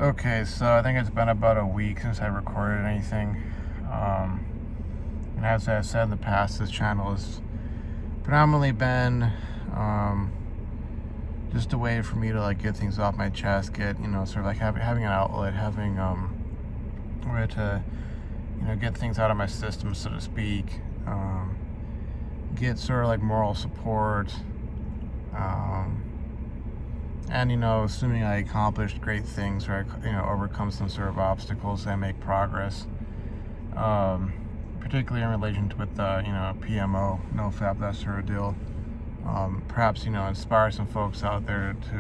Okay, so I think it's been about a week since I recorded anything. Um, and as I've said in the past, this channel has predominantly been um, just a way for me to like get things off my chest, get sort of like having an outlet, having a way to get things out of my system, so to speak. Get sort of like moral support. Um, and assuming I accomplished great things or I overcome some sort of obstacles, I make progress, particularly in relation to with PMO, Nofap, that sort of deal. Perhaps inspire some folks out there to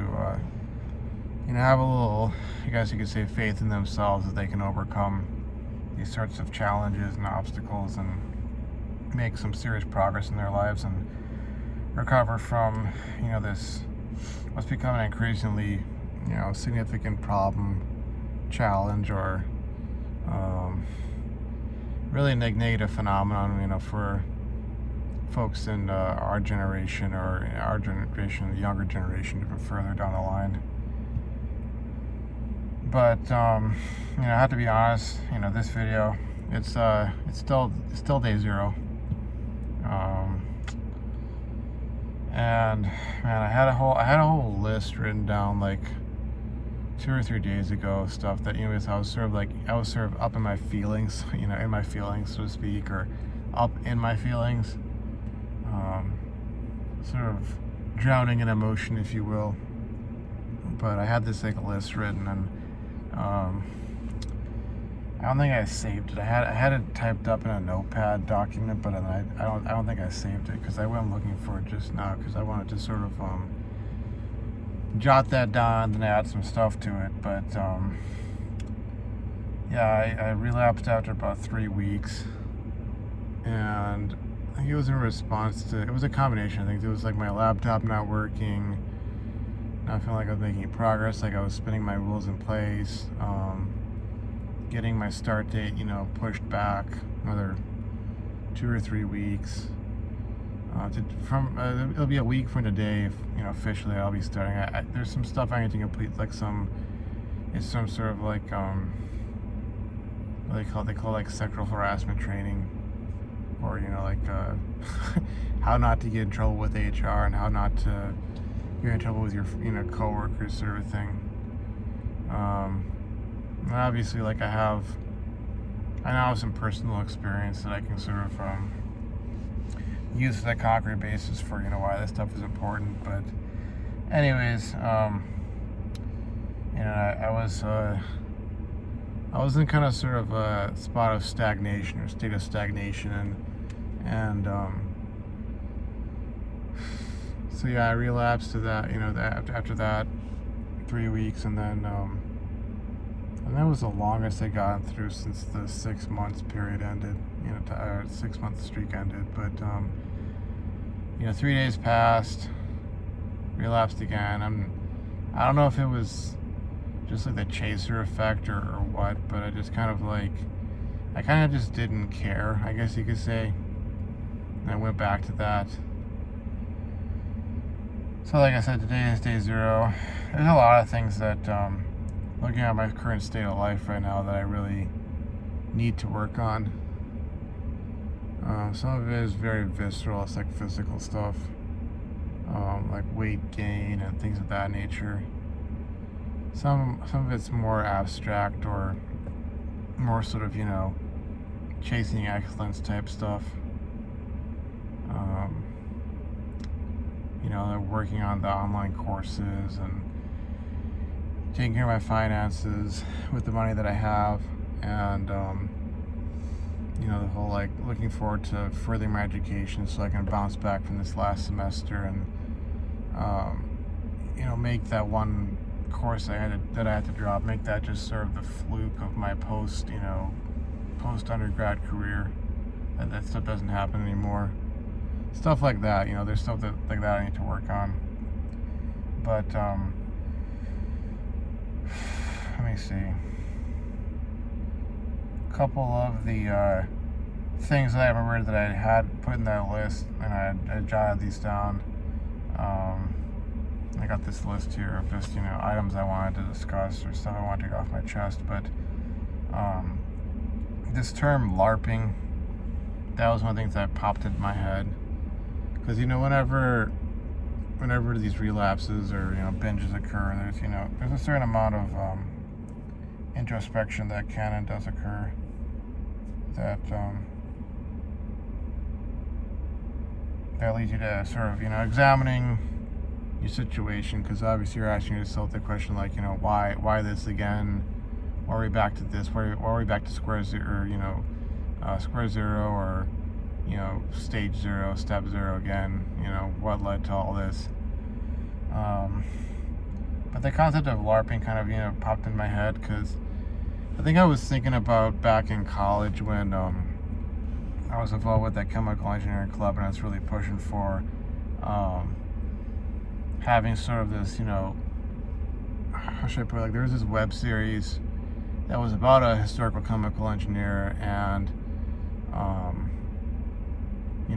have a little, I guess you could say, faith in themselves that they can overcome these sorts of challenges and obstacles and make some serious progress in their lives and recover from this what's become an increasingly significant problem, challenge, or really negative phenomenon for folks in our generation, or our generation, the younger generation, even further down the line. But I have to be honest. This video, it's still day zero. And man, I had a whole list written down like 2 or 3 days ago of stuff that I was sort of up in my feelings, in my feelings, so to speak, or up in my feelings, sort of drowning in emotion, if you will. But I had this like list written, and I don't think I saved it. I had it typed up in a notepad document, but I don't think I saved it because I went looking for it just now because I wanted to sort of jot that down and add some stuff to it. But yeah, I relapsed after about 3 weeks, and I think it was in response to, it was a combination of things. It was like my laptop not working, not feeling like I was making progress, like I was spinning my wheels in place, getting my start date, pushed back another 2 or 3 weeks. It'll be a week from today, officially I'll be starting. There's some stuff I need to complete, like some sort of like what they call like sexual harassment training, or how not to get in trouble with HR and how not to get in trouble with your coworkers, sort of thing. And obviously, like I now have some personal experience that I can sort of use as a concrete basis for why this stuff is important. But anyways, I was in kind of sort of a spot of stagnation, or state of stagnation, and so yeah, I relapsed to that. After that 3 weeks, and then. And that was the longest I gotten through since the 6 months period ended, 6 month streak ended. But, 3 days passed, relapsed again. I don't know if it was just like the chaser effect or what, but I just kind of just didn't care, I guess you could say. And I went back to that. So like I said, today is day zero. There's a lot of things that, looking at my current state of life right now, that I really need to work on. Some of it is very visceral. It's like physical stuff, like weight gain and things of that nature. Some of it's more abstract, or more sort of chasing excellence type stuff. They're working on the online courses and taking care of my finances with the money that I have, and the whole like looking forward to furthering my education so I can bounce back from this last semester and make that one course that I had to drop, make that just sort of the fluke of my post undergrad career, that stuff doesn't happen anymore. Stuff like that, there's stuff like that I need to work on. But let me see. A couple of the things that I remember that I had put in that list, and I jotted these down. I got this list here of just, items I wanted to discuss or stuff I wanted to get off my chest. But this term LARPing, that was one of the things that popped into my head. Because, whenever these relapses or, binges occur, there's a certain amount of introspection that can and does occur that leads you to sort of, examining your situation, because obviously you're asking yourself the question like, why this again? Why are we back to this? Why are we back to square zero, or, square zero, or, stage zero, step zero again? What led to all this? But the concept of LARPing kind of, popped in my head, because I think I was thinking about back in college when I was involved with that chemical engineering club, and I was really pushing for having sort of this, how should I put it? Like, there was this web series that was about a historical chemical engineer, and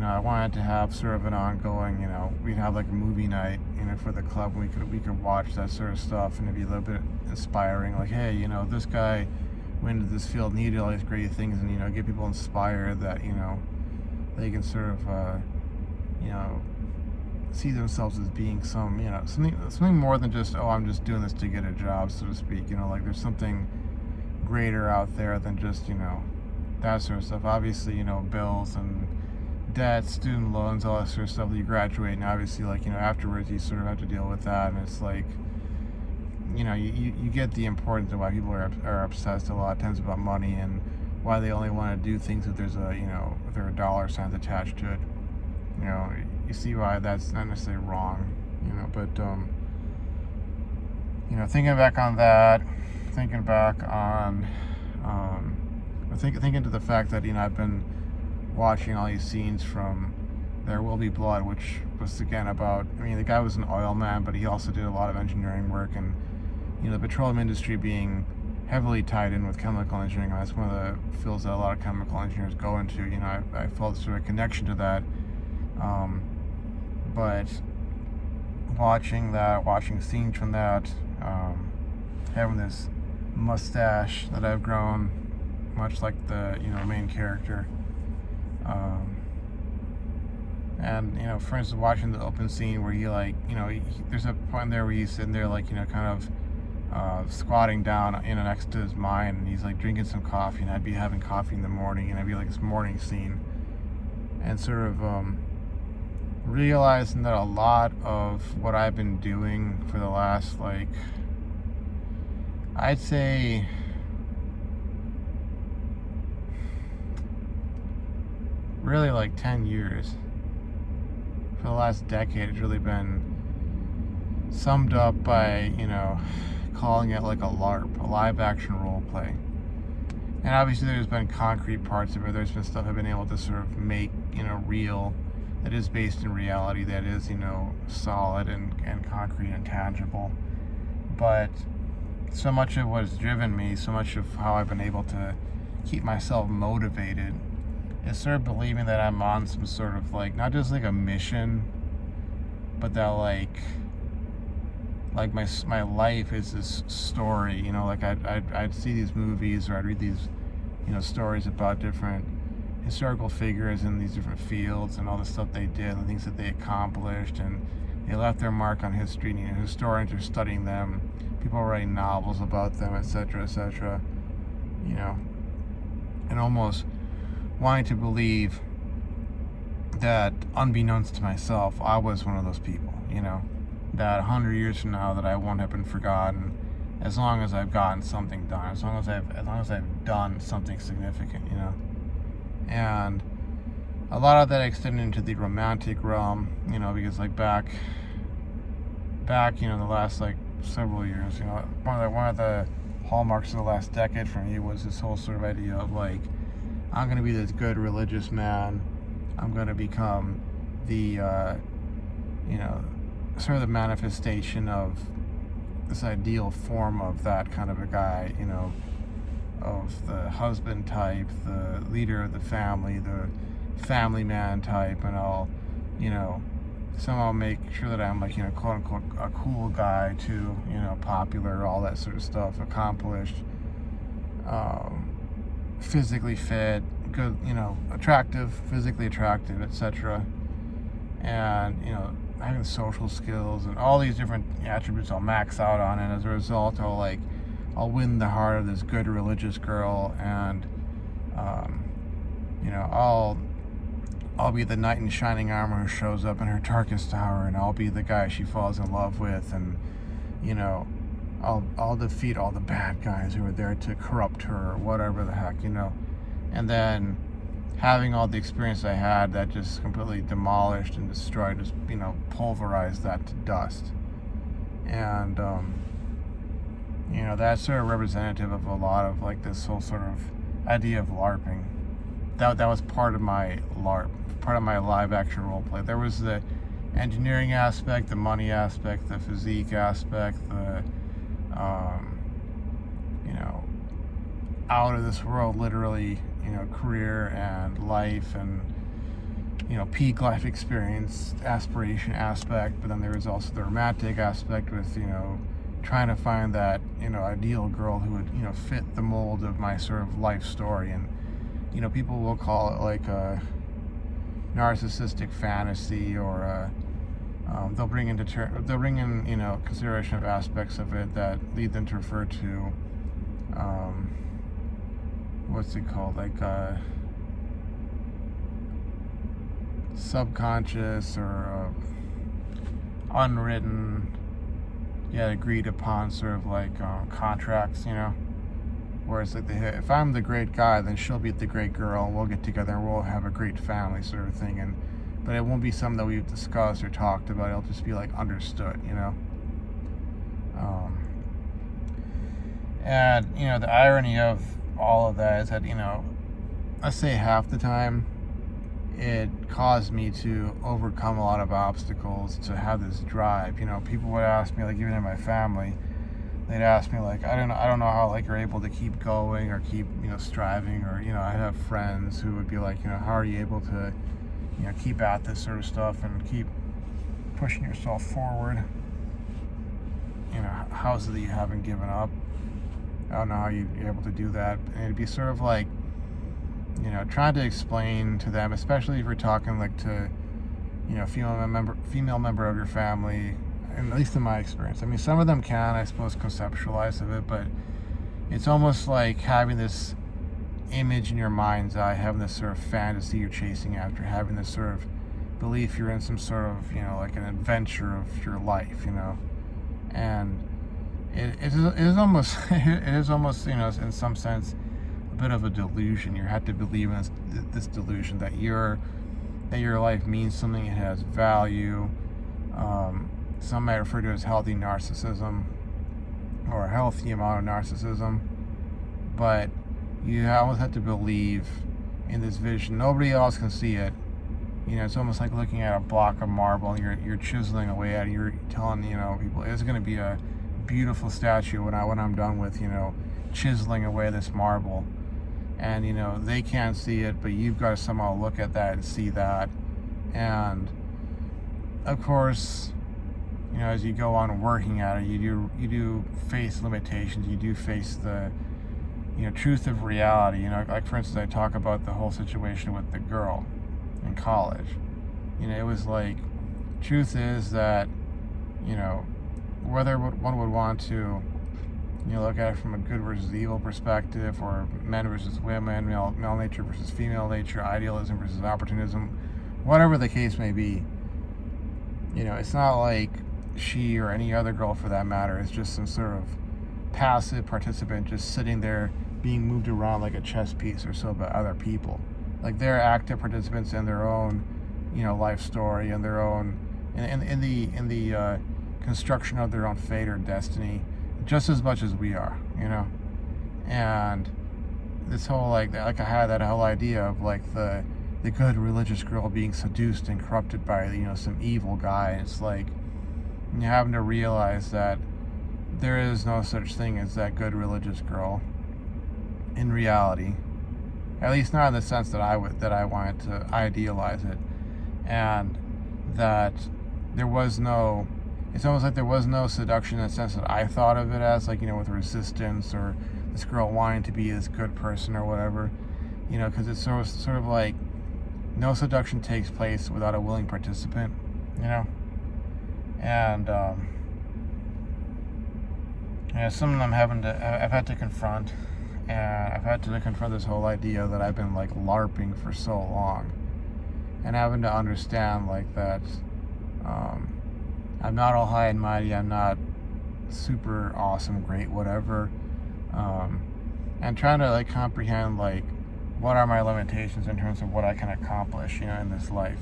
I wanted to have sort of an ongoing, we'd have like a movie night, for the club. We could watch that sort of stuff, and it'd be a little bit inspiring. Like, hey, this guy went into this field and he did all these great things, and get people inspired that they can sort of see themselves as being something more than just, oh, I'm just doing this to get a job, so to speak. Like there's something greater out there than just that sort of stuff. Obviously, bills and debt, student loans, all that sort of stuff that you graduate, and obviously, like, afterwards you sort of have to deal with that, and it's like, you get the importance of why people are obsessed a lot of times about money, and why they only want to do things if there's if there are dollar signs attached to it. You see why that's not necessarily wrong, but thinking back on that, thinking back on thinking to the fact that I've been watching all these scenes from There Will Be Blood, which was again about, the guy was an oil man, but he also did a lot of engineering work, and the petroleum industry being heavily tied in with chemical engineering. That's one of the fields that a lot of chemical engineers go into. I felt sort of a connection to that. But watching scenes from that, having this mustache that I've grown, much like the main character, and for instance, watching the open scene where he there's a point there where he's sitting there kind of squatting down next to his mine, and he's like drinking some coffee, and I'd be having coffee in the morning, and I'd be like this morning scene, and sort of realizing that a lot of what I've been doing for the last, I'd say, really 10 years, for the last decade, it's really been summed up by, calling it like a LARP, a live action role play. And obviously there's been concrete parts of it. There's been stuff I've been able to sort of make, real, that is based in reality, that is, solid and concrete and tangible. But so much of what's driven me, so much of how I've been able to keep myself motivated, is sort of believing that I'm on some sort of not just a mission, but that my life is this story. I'd see these movies, or I'd read these stories about different historical figures in these different fields, and all the stuff they did, and the things that they accomplished, and they left their mark on history, and historians are studying them, people are writing novels about them, etc., etc., and almost wanting to believe that, unbeknownst to myself, I was one of those people, that 100 years from now, that I won't have been forgotten, as long as I've gotten something done, as long as I've done something significant, And a lot of that extended into the romantic realm, because back the last several years, one of the hallmarks of the last decade for me was this whole sort of idea of I'm going to be this good religious man. I'm going to become the sort of the manifestation of this ideal form of that kind of a guy, of the husband type, the leader of the family man type, and I'll, somehow make sure that I'm like, quote unquote, a cool guy too, popular, all that sort of stuff, accomplished, physically fit, good, attractive, physically attractive, etc. And, having social skills and all these different attributes I'll max out on, and as a result, I'll win the heart of this good religious girl, and, I'll be the knight in shining armor who shows up in her darkest hour, and I'll be the guy she falls in love with, and, I'll defeat all the bad guys who are there to corrupt her, or whatever the heck, And then having all the experience I had, that just completely demolished and destroyed, just, pulverized that to dust. And, that's sort of representative of a lot of like this whole sort of idea of LARPing. That was part of my LARP, part of my live action role play. There was the engineering aspect, the money aspect, the physique aspect, the out of this world, literally, career and life, and peak life experience, aspiration aspect. But then there was also the romantic aspect with trying to find that ideal girl who would fit the mold of my sort of life story. And people will call it like a narcissistic fantasy, or they'll bring in consideration of aspects of it that lead them to refer to what's it called, like subconscious or unwritten yet agreed upon sort of like contracts, where it's like, if I'm the great guy, then she'll be the great girl, and we'll get together and we'll have a great family sort of thing. But it won't be something that we've discussed or talked about. It'll just be like understood, and the irony of all of that is that let's say half the time it caused me to overcome a lot of obstacles to have this drive. People would ask me, like, even in my family, they'd ask me, like, I don't know how, like, you're able to keep going or keep striving, or I have friends who would be like, how are you able to keep at this sort of stuff and keep pushing yourself forward? How is it that you haven't given up? I don't know how you're able to do that. And it'd be sort of like, trying to explain to them, especially if you're talking like to, female member of your family, and at least in my experience. I mean, some of them can, I suppose, conceptualize of it, but it's almost like having this image in your mind's eye, having this sort of fantasy you're chasing after, having this sort of belief you're in some sort of, like an adventure of your life, and it is almost in some sense a bit of a delusion. You have to believe in this delusion that your life means something, it has value. Some might refer to it as healthy narcissism, or a healthy amount of narcissism, but you almost have to believe in this vision. Nobody else can see it. It's almost like looking at a block of marble, and you're chiseling away at it. You're telling people it's going to be a beautiful statue when I'm done with chiseling away this marble, and they can't see it, but you've got to somehow look at that and see that. And of course, as you go on working at it, you do face limitations. You do face the truth of reality. Like, for instance, I talk about the whole situation with the girl in college. It was like, truth is that whether one would want to look at it from a good versus evil perspective, or men versus women, male nature versus female nature, idealism versus opportunism, whatever the case may be, it's not like she, or any other girl for that matter, is just some sort of passive participant just sitting there being moved around like a chess piece or so by other people. Like, they're active participants in their own life story, and their own in the construction of their own fate or destiny, just as much as we are, And this whole like I had that whole idea of like the good religious girl being seduced and corrupted by some evil guy. It's like you having to realize that there is no such thing as that good religious girl in reality, at least not in the sense that I wanted to idealize it, and that there was no, it's almost like there was no seduction in the sense that I thought of it as, like, with resistance or this girl wanting to be this good person or whatever, because it's sort of like no seduction takes place without a willing participant, and something I've had to confront, and I've had to confront this whole idea that I've been like LARPing for so long, and having to understand like that I'm not all high and mighty, I'm not super awesome, great, whatever, and trying to like comprehend like what are my limitations in terms of what I can accomplish, in this life.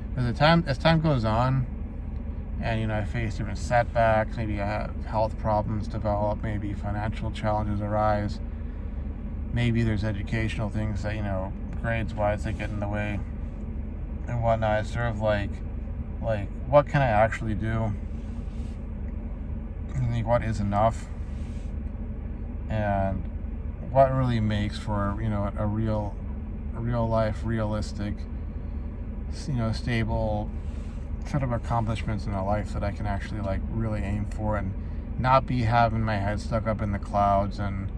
Because as time goes on, and I face different setbacks, maybe I have health problems develop, maybe financial challenges arise, maybe there's educational things that grades wise that get in the way and whatnot. It's sort of like what can I actually do? And like, what is enough? And what really makes for a real life, realistic, stable sort of accomplishments in a life that I can actually like really aim for, and not be having my head stuck up in the clouds, and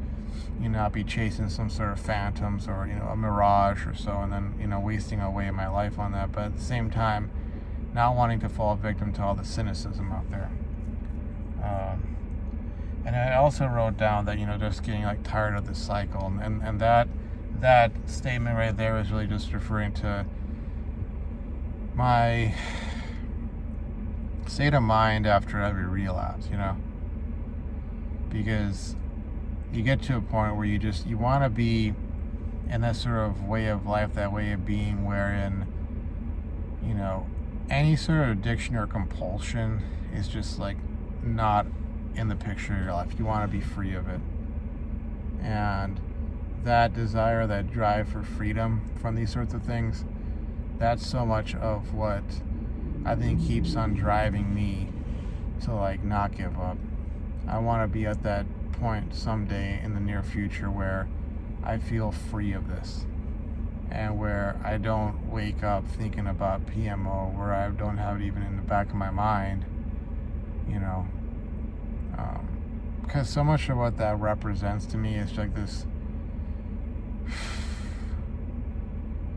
not be chasing some sort of phantoms or a mirage or so, and then wasting away my life on that. But at the same time, not wanting to fall victim to all the cynicism out there. And I also wrote down that just getting like tired of the cycle, and that statement right there is really just referring to my state of mind after every relapse, because you get to a point where you want to be in that sort of way of life, that way of being, wherein any sort of addiction or compulsion is just like not in the picture of your life. You want to be free of it, and that desire, that drive for freedom from these sorts of things, that's so much of what I think keeps on driving me to like not give up. I want to be at that point someday in the near future where I feel free of this, and where I don't wake up thinking about PMO, where I don't have it even in the back of my mind, because so much of what that represents to me is like this,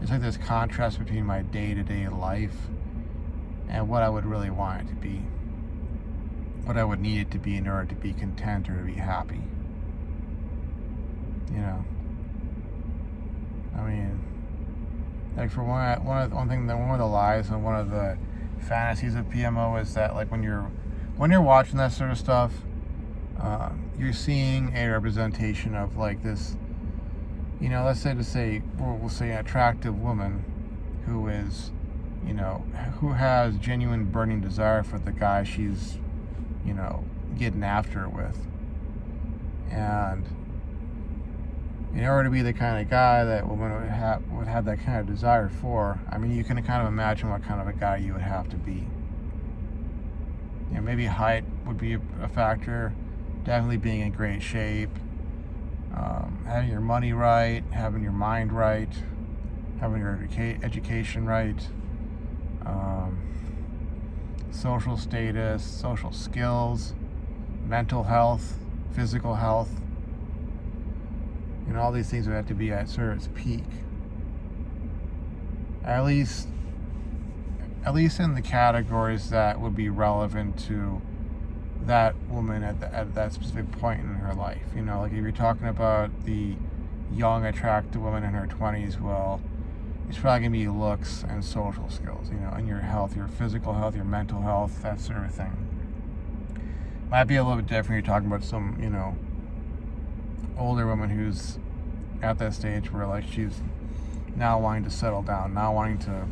it's like this contrast between my day-to-day life and what I would really want it to be, what I would need it to be in order to be content or to be happy. I mean, like for one of the lies and one of the fantasies of PMO is that like when you're watching that sort of stuff, you're seeing a representation of like this, we'll say an attractive woman who is, who has genuine burning desire for the guy she's, getting after it with. And in order to be the kind of guy that woman would have that kind of desire for, I mean, you can kind of imagine what kind of a guy you would have to be. Maybe height would be a factor, definitely being in great shape, having your money right, having your mind right, having your education right, social status, social skills, mental health, physical health. All these things would have to be at sort of its peak. At least in the categories that would be relevant to that woman at that specific point in her life. Like if you're talking about the young, attractive woman in her 20s, well, it's probably going to be looks and social skills, and your health, your physical health, your mental health, that sort of thing. Might be a little bit different. You're talking about some, older woman who's at that stage where like she's now wanting to settle down, now wanting to,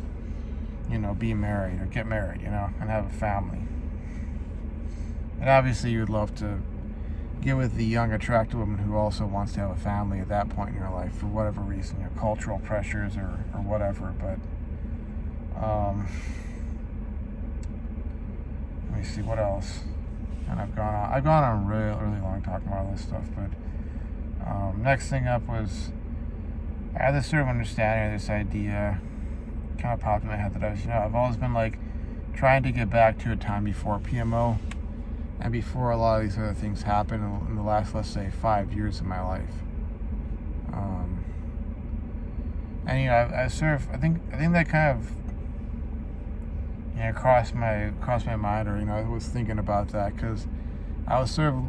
be married or get married, and have a family. And obviously you would love to get with the young, attractive woman who also wants to have a family at that point in your life for whatever reason, cultural pressures or whatever. But let me see what else. And I've gone on really long talking about all this stuff. But next thing up was I had this sort of understanding of this idea kind of popped in my head that I've always been like trying to get back to a time before PMO and before a lot of these other things happened in the last, let's say, 5 years of my life. And I think that kind of crossed my mind, or I was thinking about that because I was sort of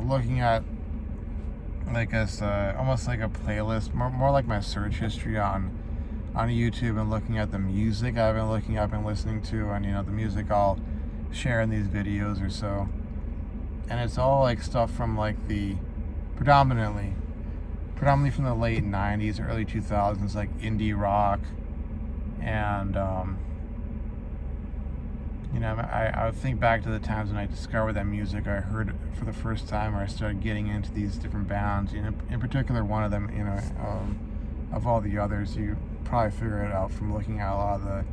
looking at like as almost like a playlist, more like my search history on YouTube, and looking at the music I've been listening to, and the music I'll share in these videos or so. And it's all like stuff from like the predominantly from the late 90s or early 2000s, like indie rock. And I would think back to the times when I discovered that music I heard it for the first time, or I started getting into these different bands. In particular, one of them, of all the others, you probably figure it out from looking at a lot of the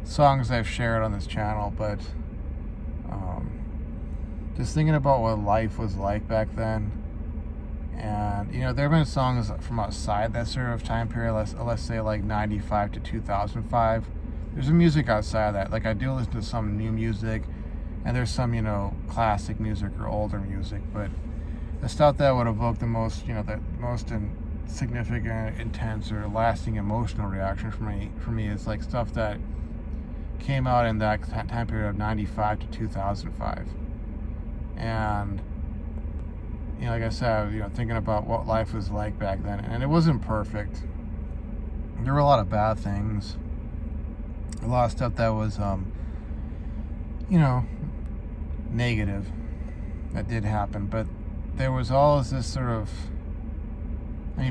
songs I've shared on this channel. But just thinking about what life was like back then, and there have been songs from outside that sort of time period. Let's say like 95 to 2005. There's some music outside of that. Like, I do listen to some new music, and there's some, classic music or older music. But the stuff that would evoke the most, the most significant, intense, or lasting emotional reaction for me is like stuff that came out in that time period of 95 to 2005. And, like I said, thinking about what life was like back then. And it wasn't perfect. There were a lot of bad things. A lot of stuff that was, negative that did happen. But there was always this sort of,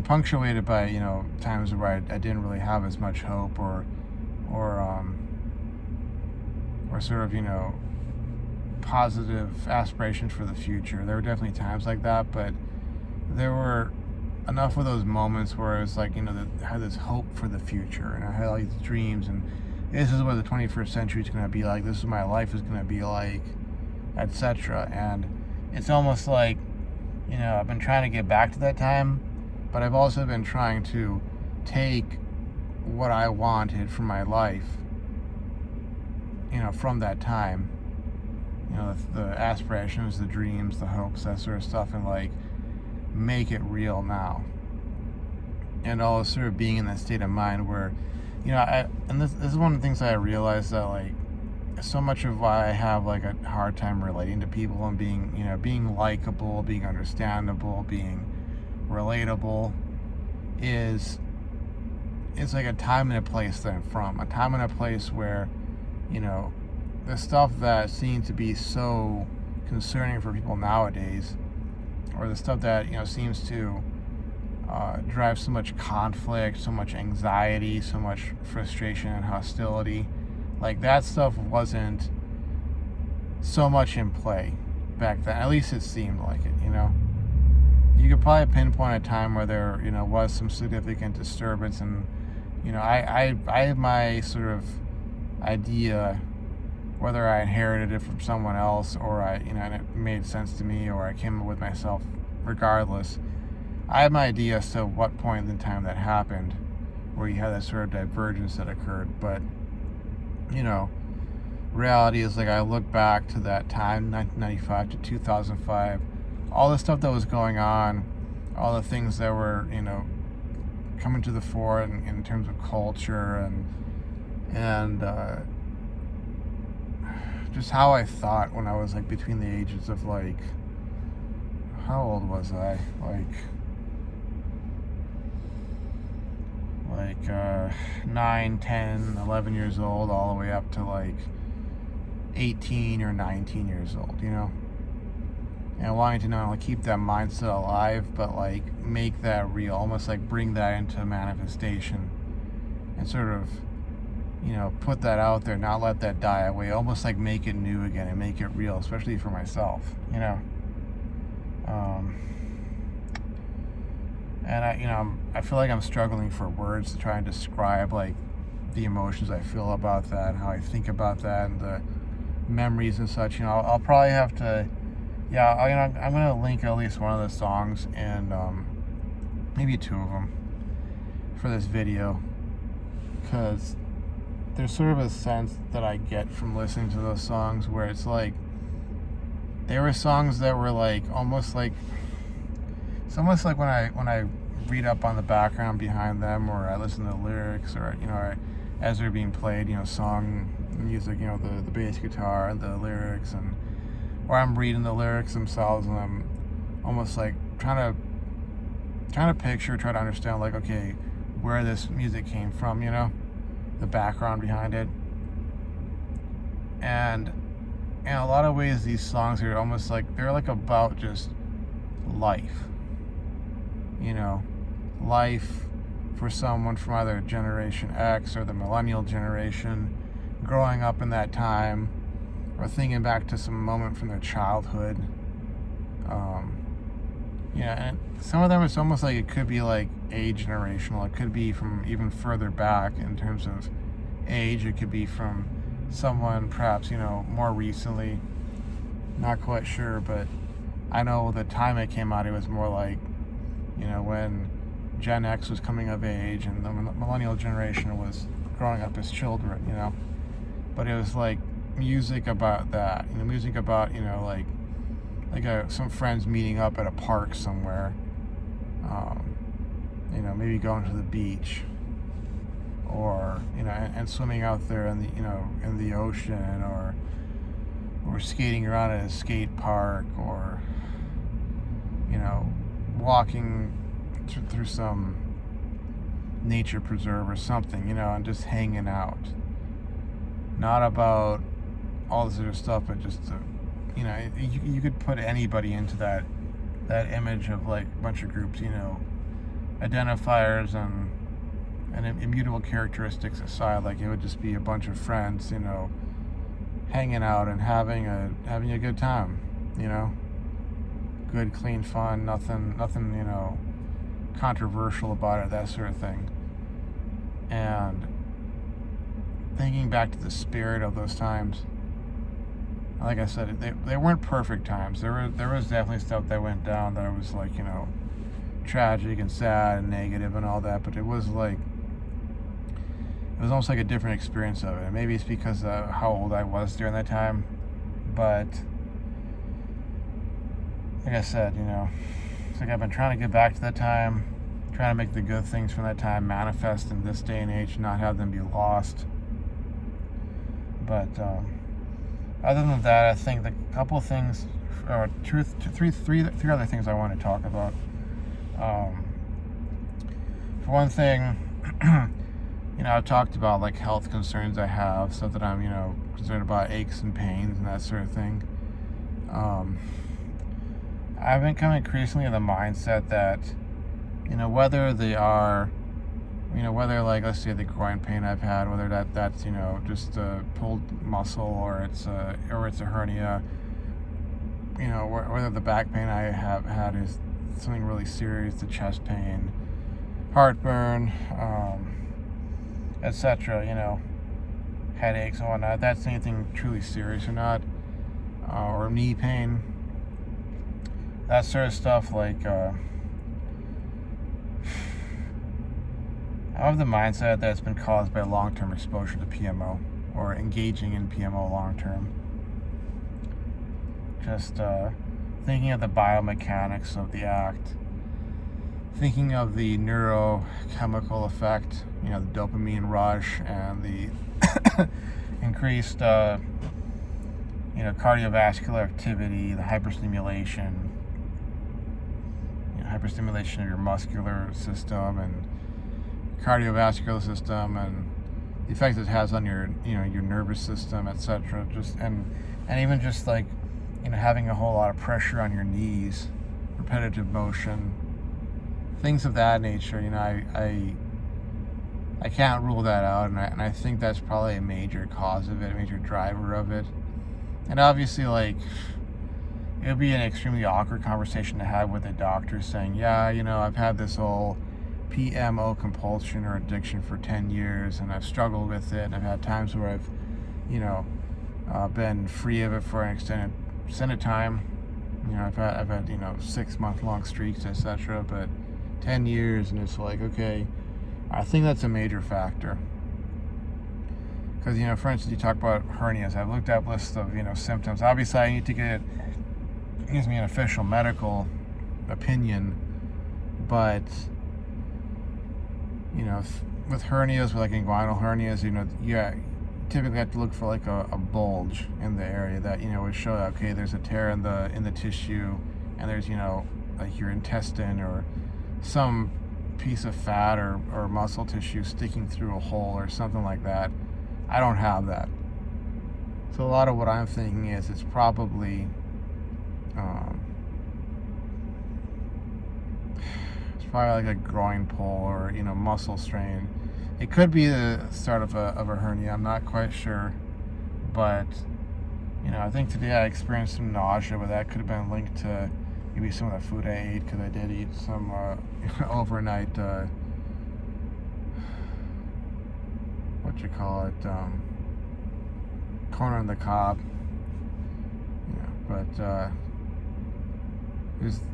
punctuated by, times where I didn't really have as much hope or sort of, positive aspirations for the future. There were definitely times like that, but there were enough of those moments where it was like, I had this hope for the future, and I had all these dreams, and this is what the 21st century is going to be like, this is what my life is going to be like, etc. And it's almost like, I've been trying to get back to that time, but I've also been trying to take what I wanted from my life, from that time, the aspirations, the dreams, the hopes, that sort of stuff, and like make it real now. And all sort of being in that state of mind where, this is one of the things I realized, that like so much of why I have like a hard time relating to people and being likable, being understandable, being relatable, is it's like a time and a place that I'm from. A time and a place where, the stuff that seems to be so concerning for people nowadays, or the stuff that, seems to drive so much conflict, so much anxiety, so much frustration and hostility, like that stuff wasn't so much in play back then. At least it seemed like it, You could probably pinpoint a time where there, was some significant disturbance, and, I have my sort of idea, whether I inherited it from someone else or and it made sense to me, or I came up with myself. Regardless, I have my idea as to what point in time that happened, where you had that sort of divergence that occurred. But, reality is, like, I look back to that time, 1995 to 2005, all the stuff that was going on, all the things that were, coming to the fore in terms of culture and just how I thought when I was like between the ages of like, how old was I? Like 9, 10, 11 years old, all the way up to like 18 or 19 years old, and wanting to not only keep that mindset alive, but like make that real, almost like bring that into manifestation, and sort of, put that out there, not let that die away, almost like make it new again and make it real, especially for myself, and I feel like I'm struggling for words to try and describe like the emotions I feel about that, and how I think about that, and the memories and such. I'll probably have to, I'm gonna link at least one of the songs, and maybe two of them, for this video, because there's sort of a sense that I get from listening to those songs where it's like they were songs that were like almost like it's almost like when I read up on the background behind them, or I listen to the lyrics, or as they're being played, song music, the bass guitar and the lyrics, and or I'm reading the lyrics themselves, and I'm almost like trying to picture, try to understand, like, okay, where this music came from, the background behind it. And in a lot of ways, these songs are almost like they're like about just life, life for someone from either Generation X or the millennial generation, growing up in that time, or thinking back to some moment from their childhood. And some of them, it's almost like it could be like age generational. It could be from even further back in terms of age. It could be from someone perhaps, more recently. Not quite sure, but I know the time it came out, it was more like, when Gen X was coming of age and the millennial generation was growing up as children, But it was like music about that, music about, some friends meeting up at a park somewhere, maybe going to the beach, or and swimming out there in the ocean, or skating around at a skate park, or walking through some nature preserve or something, and just hanging out. Not about all this other stuff, but just you could put anybody into that image of like a bunch of groups, identifiers and immutable characteristics aside, like it would just be a bunch of friends, hanging out and having a good time, good, clean fun, nothing, controversial about it, that sort of thing. And thinking back to the spirit of those times, like I said, they weren't perfect times. There was definitely stuff that went down that was like, tragic and sad and negative and all that, but it was almost like a different experience of it. And maybe it's because of how old I was during that time, but like I said, it's like I've been trying to get back to that time, trying to make the good things from that time manifest in this day and age, not have them be lost. But other than that, I think the couple things, or three other things I want to talk about. For one thing, I've talked about like health concerns I have, stuff that I'm, concerned about, aches and pains and that sort of thing. I've been coming increasingly in the mindset that, whether they are, whether like, let's say the groin pain I've had, whether that's, just a pulled muscle, or it's a hernia, whether the back pain I have had is something really serious, the chest pain, heartburn, etc., headaches and whatnot, that's anything truly serious or not, or knee pain, that sort of stuff, like, I have the mindset that it's been caused by long-term exposure to PMO, or engaging in PMO long-term. Just thinking of the biomechanics of the act, thinking of the neurochemical effect, the dopamine rush, and the increased, cardiovascular activity, the hyperstimulation of your muscular system and cardiovascular system, and the effect it has on your nervous system, etc. And even just like having a whole lot of pressure on your knees, repetitive motion, things of that nature. I can't rule that out, and I think that's probably a major cause of it, a major driver of it. And obviously, like, it would be an extremely awkward conversation to have with a doctor saying, yeah, I've had this whole PMO compulsion or addiction for 10 years, and I've struggled with it, and I've had times where I've, been free of it for an extended time. I've had 6-month long streaks, etc. But 10 years, and it's like, okay, I think that's a major factor. Because, for instance, you talk about hernias. I've looked up lists of, symptoms. Obviously, I need to get, an official medical opinion. But, with hernias, with like inguinal hernias, you typically have to look for like a bulge in the area that, would show, okay, there's a tear in the tissue, and there's, like your intestine or some piece of fat or muscle tissue sticking through a hole or something like that. I don't have that. So a lot of what I'm thinking is it's probably like a groin pull or muscle strain. It could be the start of a hernia. I'm not quite sure, but I think today I experienced some nausea, but that could have been linked to maybe some of the food I ate, because I did eat some overnight corn on the cob. But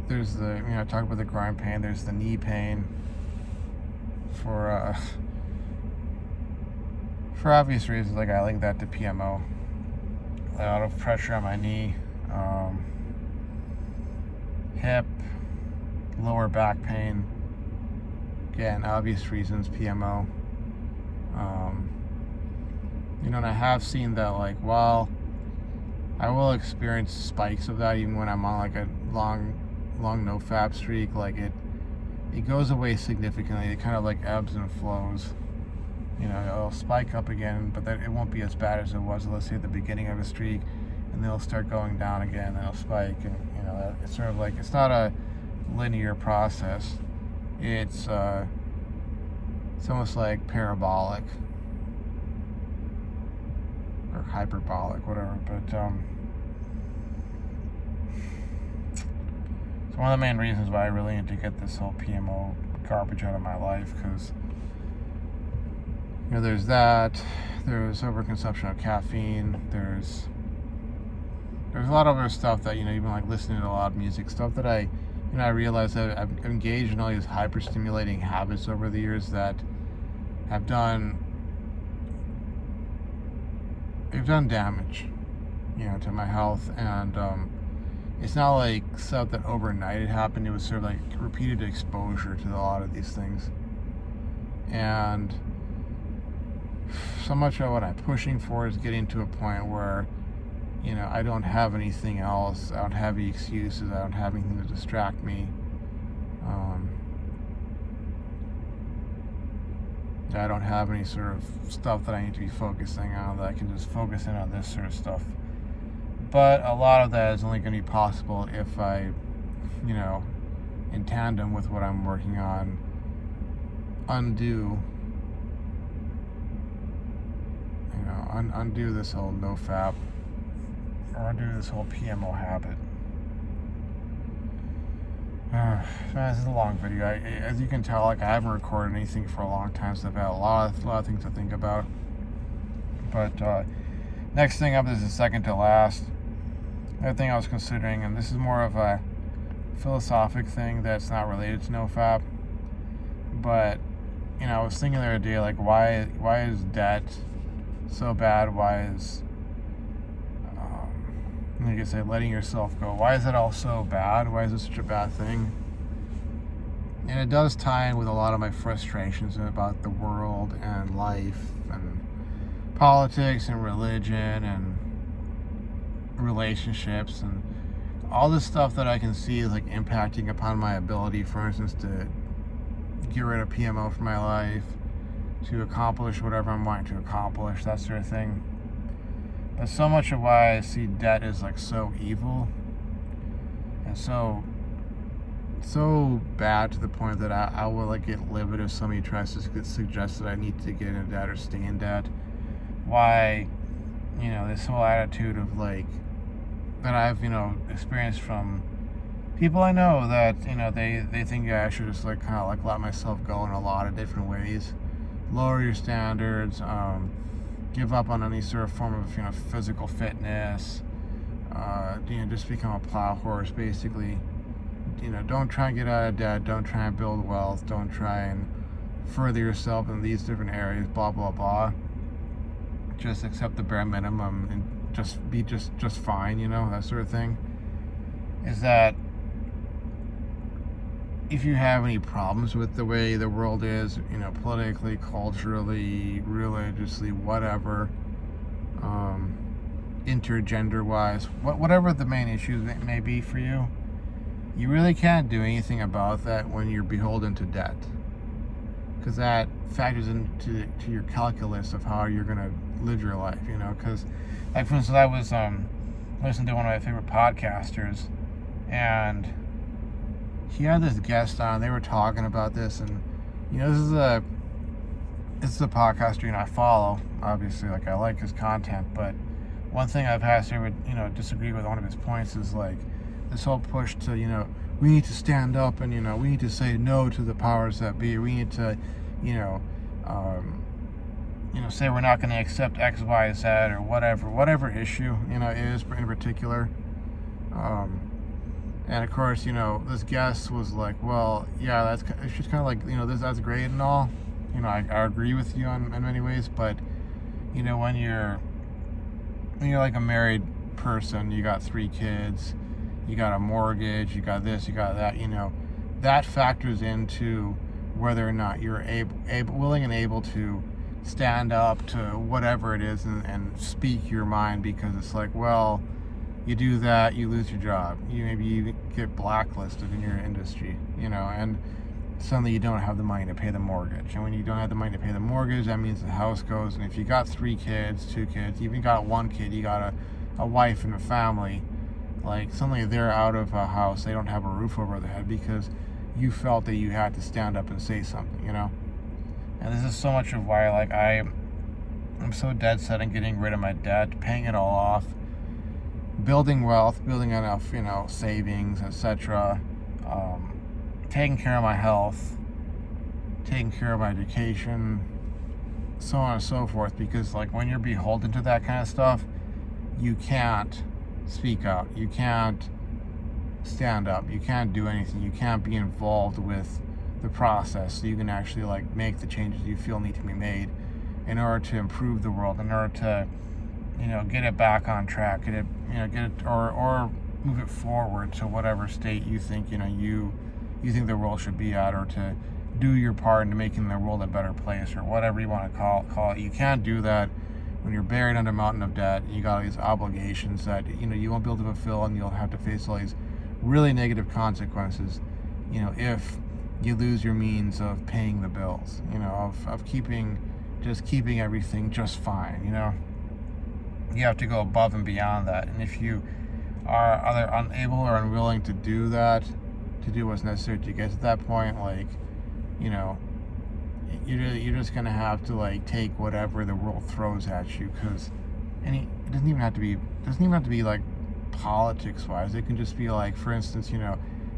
there's the I talk about the groin pain. There's the knee pain for obvious reasons. Like I link that to PMO. A lot of pressure on my knee, hip, lower back pain. Again, obvious reasons, PMO. And I have seen that, like, while I will experience spikes of that even when I'm on like a long Nofap streak, like it goes away significantly. It kind of like ebbs and flows. It'll spike up again, but then it won't be as bad as it was, let's say, at the beginning of a streak, and then it'll start going down again, and it'll spike, and it's sort of like, it's not a linear process. It's almost like parabolic or hyperbolic, whatever. But it's one of the main reasons why I really need to get this whole PMO garbage out of my life, because there's that, there's overconsumption of caffeine, there's a lot of other stuff that, even like listening to a lot of music, stuff that I realize that I've engaged in all these hyper-stimulating habits over the years that have done damage, to my health. And it's not like stuff that overnight it happened. It was sort of like repeated exposure to a lot of these things. And so much of what I'm pushing for is getting to a point where, I don't have anything else. I don't have any excuses. I don't have anything to distract me. I don't have any sort of stuff that I need to be focusing on, that I can just focus in on this sort of stuff. But a lot of that is only going to be possible if I, in tandem with what I'm working on, undo this whole Nofap, or undo this whole PMO habit. This is a long video. As you can tell, like, I haven't recorded anything for a long time, so I've had a lot of things to think about. But next thing up is the second to last. Another thing I was considering, and this is more of a philosophic thing that's not related to Nofap, but I was thinking the other day, like, why is debt so bad? Why is like I say, letting yourself go, why is it all so bad? Why is it such a bad thing? And it does tie in with a lot of my frustrations about the world and life and politics and religion and relationships and all this stuff that I can see is like impacting upon my ability, for instance, to get rid of PMO from my life, to accomplish whatever I'm wanting to accomplish, that sort of thing. But so much of why I see debt is like so evil and so bad, to the point that I will like get livid if somebody tries to suggest that I need to get into debt or stay in debt. Why, this whole attitude of like, that I've, experienced from people I know that, they think I should just like kind of like let myself go in a lot of different ways. Lower your standards, give up on any sort of form of, physical fitness, just become a plow horse, basically. Don't try and get out of debt, don't try and build wealth, don't try and further yourself in these different areas, blah, blah, blah. just accept the bare minimum and just be just fine, that sort of thing, is that if you have any problems with the way the world is, politically, culturally, religiously, whatever, intergender wise, whatever the main issues may be for you, you really can't do anything about that when you're beholden to debt, because that factors into your calculus of how you're going to live your life. Because, like, for instance, I was listening to one of my favorite podcasters, and he had this guest on. They were talking about this, and this is a podcaster I follow. Obviously, like, I like his content, but one thing I've had to disagree with one of his points is like this whole push to we need to stand up and we need to say no to the powers that be. We need to say we're not going to accept X, Y, Z, or whatever issue is in particular. And of course, this guest was like, well, yeah, it's just kind of like, that's great and all. I agree with you in many ways, but, when you're like a married person, you got 3 kids, you got a mortgage, you got this, you got that, that factors into whether or not you're willing and able to stand up to whatever it is and speak your mind, because it's like, well, you do that, you lose your job. Maybe you get blacklisted in your industry, and suddenly you don't have the money to pay the mortgage. And when you don't have the money to pay the mortgage, that means the house goes. And if you got 3 kids, 2 kids, even got 1 kid, you got a wife and a family, like suddenly they're out of a house. They don't have a roof over their head because you felt that you had to stand up and say something, And this is so much of why, like, I'm so dead set on getting rid of my debt, paying it all off, building wealth, building enough, savings, etc., taking care of my health, taking care of my education, so on and so forth. Because, like, when you're beholden to that kind of stuff, you can't speak out, you can't stand up, you can't do anything, you can't be involved with the process, so you can actually, like, make the changes you feel need to be made in order to improve the world, in order to get it back on track, get it or move it forward to whatever state you think you think the world should be at, or to do your part into making the world a better place, or whatever you want to call it. You can't do that when you're buried under a mountain of debt. You got all these obligations that you won't be able to fulfill, and you'll have to face all these really negative consequences if you lose your means of paying the bills, of keeping everything just fine. You have to go above and beyond that. And if you are either unable or unwilling to do that, to do what's necessary to get to that point, like, you're just gonna have to, like, take whatever the world throws at you. Because it doesn't even have to be like politics wise. It can just be like, for instance,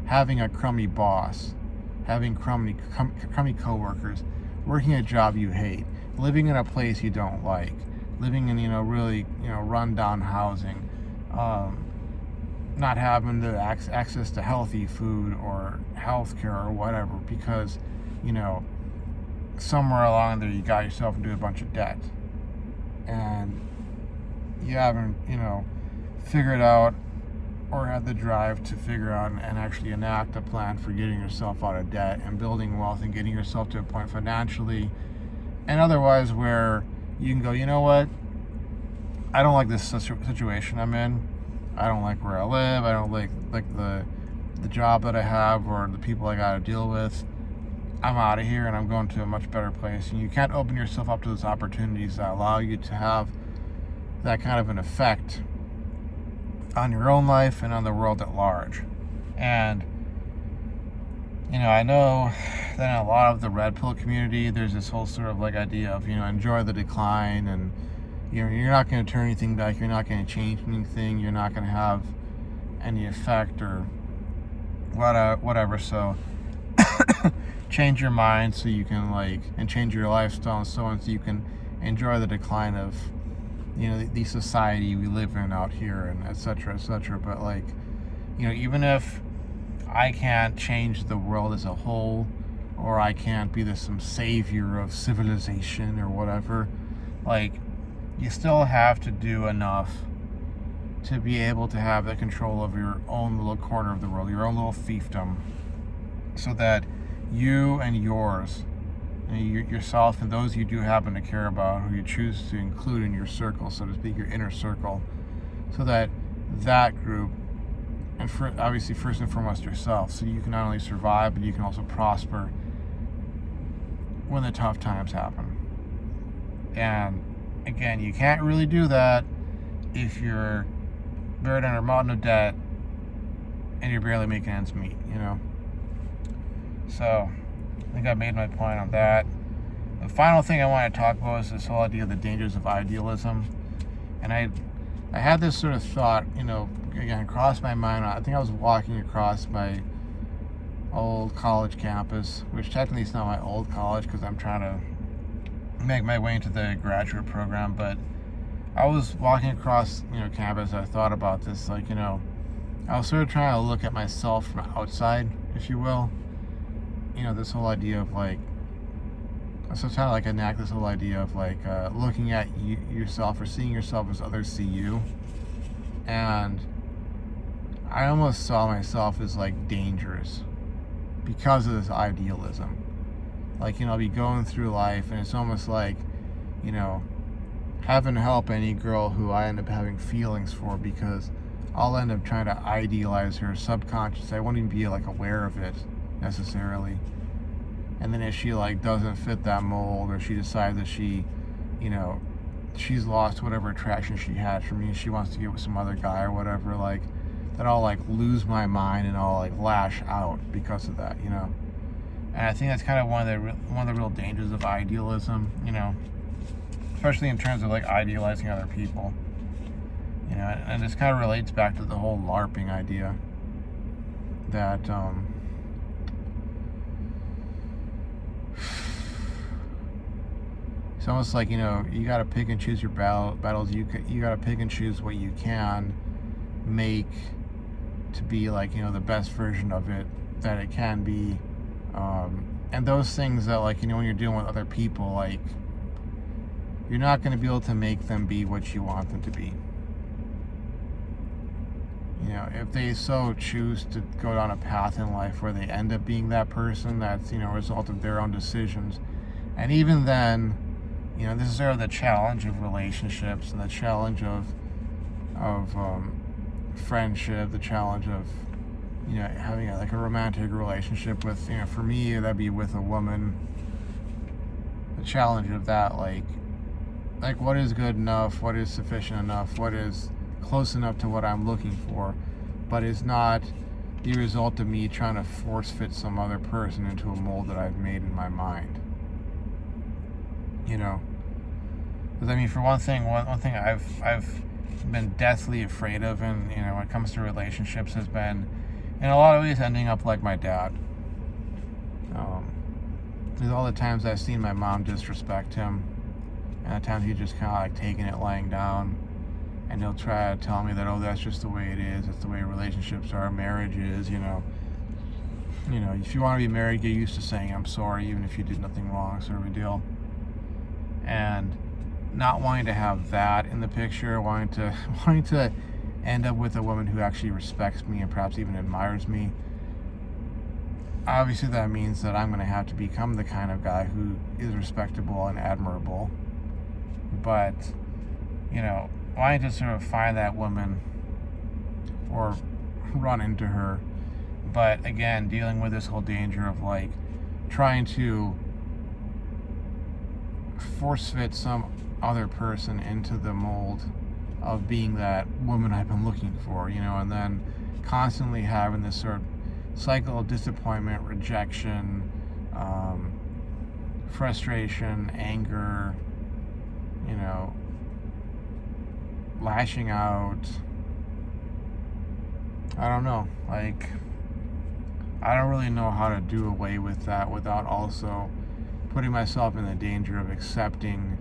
having a crummy boss, having crummy coworkers, working a job you hate, living in a place you don't like, living in really run down housing, not having the access to healthy food or healthcare or whatever, because somewhere along there you got yourself into a bunch of debt, and you haven't figured out or had the drive to figure out and actually enact a plan for getting yourself out of debt and building wealth and getting yourself to a point financially and otherwise where you can go, you know what, I don't like this situation I'm in. I don't like where I live. I don't like the job that I have or the people I got to deal with. I'm out of here and I'm going to a much better place. And you can't open yourself up to those opportunities that allow you to have that kind of an effect on your own life and on the world at large. And I know that in a lot of the red pill community, there's this whole sort of like idea of enjoy the decline, and you're not going to turn anything back, you're not going to change anything, you're not going to have any effect or whatever. So change your mind so you can and change your lifestyle and so on, so you can enjoy the decline of the society we live in out here, and etc. But even if I can't change the world as a whole, or I can't be some savior of civilization or whatever, you still have to do enough to be able to have the control of your own little corner of the world, your own little fiefdom, so that you and yours, and yourself and those you do happen to care about, who you choose to include in your circle, so to speak, your inner circle, so that that group, and obviously first and foremost yourself, so you can not only survive, but you can also prosper when the tough times happen. And again, you can't really do that if you're buried under a mountain of debt and you're barely making ends meet, So, I think I've made my point on that. The final thing I want to talk about is this whole idea of the dangers of idealism. And I had this sort of thought, again, cross my mind. I think I was walking across my old college campus, which technically is not my old college because I'm trying to make my way into the graduate program, but I was walking across, campus. I thought about this, I was sort of trying to look at myself from outside, if you will. This whole idea of I was trying to enact this whole idea of looking at yourself or seeing yourself as others see you. And I almost saw myself as dangerous because of this idealism. I'll be going through life and it's almost having to help any girl who I end up having feelings for, because I'll end up trying to idealize her subconsciously. I won't even be aware of it necessarily. And then if she doesn't fit that mold, or she decides that she, she's lost whatever attraction she had for me and she wants to get with some other guy or whatever, that I'll lose my mind and I'll lash out because of that, And I think that's kind of one of the real dangers of idealism, especially in terms of idealizing other people, and this kind of relates back to the whole LARPing idea that it's almost you got to pick and choose your battles. You got to pick and choose what you can make to be the best version of it that it can be, and those things that when you're dealing with other people, you're not going to be able to make them be what you want them to be. If they so choose to go down a path in life where they end up being that person, that's a result of their own decisions. And even then, this is sort of the challenge of relationships and the challenge of friendship, the challenge of having a romantic relationship with, for me that'd be with a woman. The challenge of that, what is good enough, what is sufficient enough, what is close enough to what I'm looking for, but is not the result of me trying to force fit some other person into a mold that I've made in my mind. Because for one thing I've been deathly afraid of, and when it comes to relationships, has been in a lot of ways ending up like my dad. There's all the times I've seen my mom disrespect him, and the times he's just kind of taking it lying down, and he'll try to tell me that, oh, that's just the way it is, that's the way relationships are, marriage is, if you want to be married, get used to saying I'm sorry even if you did nothing wrong, sort of a deal. And not wanting to have that in the picture, wanting to end up with a woman who actually respects me and perhaps even admires me. Obviously that means that I'm going to have to become the kind of guy who is respectable and admirable. But, wanting to sort of find that woman or run into her, but again, dealing with this whole danger of trying to force fit some other person into the mold of being that woman I've been looking for, and then constantly having this sort of cycle of disappointment, rejection, frustration, anger, lashing out. I don't know. I don't really know how to do away with that without also putting myself in the danger of accepting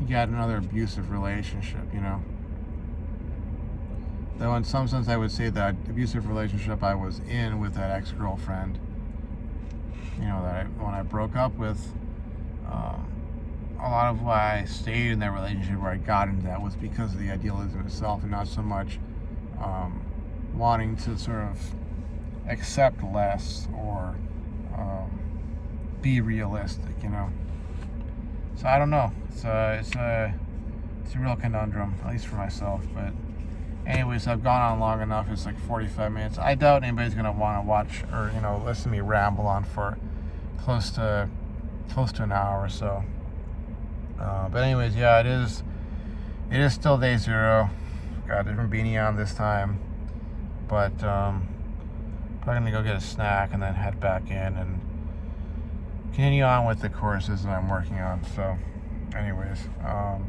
yet another abusive relationship, Though in some sense I would say that abusive relationship I was in with that ex-girlfriend, when I broke up with a lot of why I stayed in that relationship, where I got into that, was because of the idealism itself, and not so much wanting to sort of accept less or be realistic, you know. So I don't know. It's a real conundrum, at least for myself. But anyways, I've gone on long enough. It's like 45 minutes. I doubt anybody's gonna want to watch or listen to me ramble on for close to an hour or so. But anyways, yeah, it is still day zero. Got a different beanie on this time, but probably gonna go get a snack and then head back in and continue on with the courses that I'm working on. So anyways, I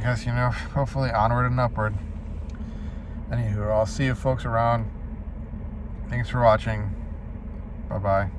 guess, hopefully onward and upward. Anywho, I'll see you folks around. Thanks for watching. Bye-bye.